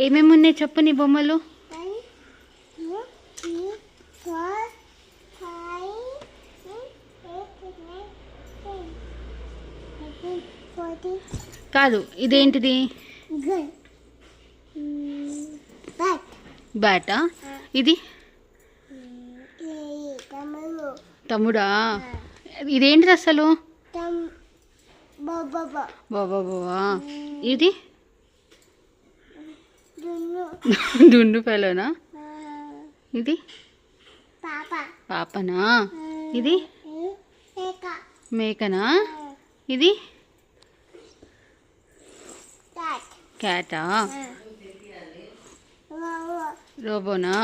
ఏమేమి ఉన్నాయి చెప్పు నీ బొమ్మలు. కాదు, ఇదేంటిది? బ్యాటా? ఇది తమ్ముడా? ఇదేంటిది అసలు? బాబా. ఇది దుండు పిల్లనా? ఇది పాపనా? ఇది మేకనా? ఇది క్యాటా? రోబోనా?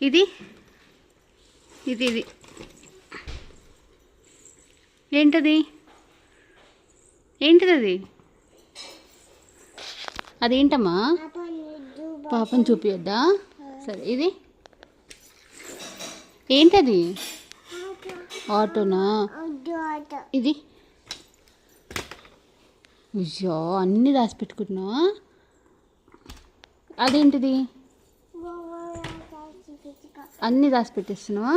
ఇది ఇది ఇది ఏంటది? ఏంటిది? అదేంటమ్మా? పాపని చూపియొద్దా? సరే, ఇది ఏంటది? ఆటోనా? ఇది అయ్యో, అన్నీ రాసి పెట్టుకుంటున్నావా? అదేంటిది? అన్నీ రాసి పెట్టేస్తున్నావా?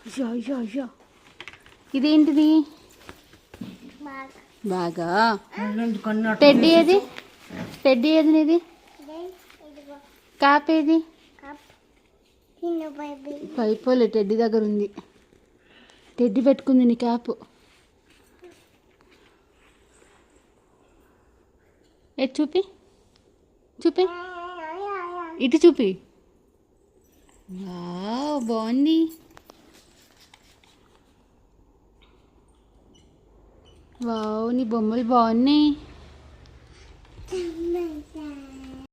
అయ్యో అయ్యో అయ్యో, ఇదేంటిది? బాగా. టెడ్డీ ఏది? టెడ్డీ ఏది నీది? క్యాప్ ఏది? పైపోలే, టెడ్డీ దగ్గర ఉంది. టెడ్డీ పెట్టుకుంది నీ క్యాప్. చూపి చూపి, ఇటు చూపి. వావ్, బాగుంది. వావ్, నీ బొమ్మలు బాగున్నాయి.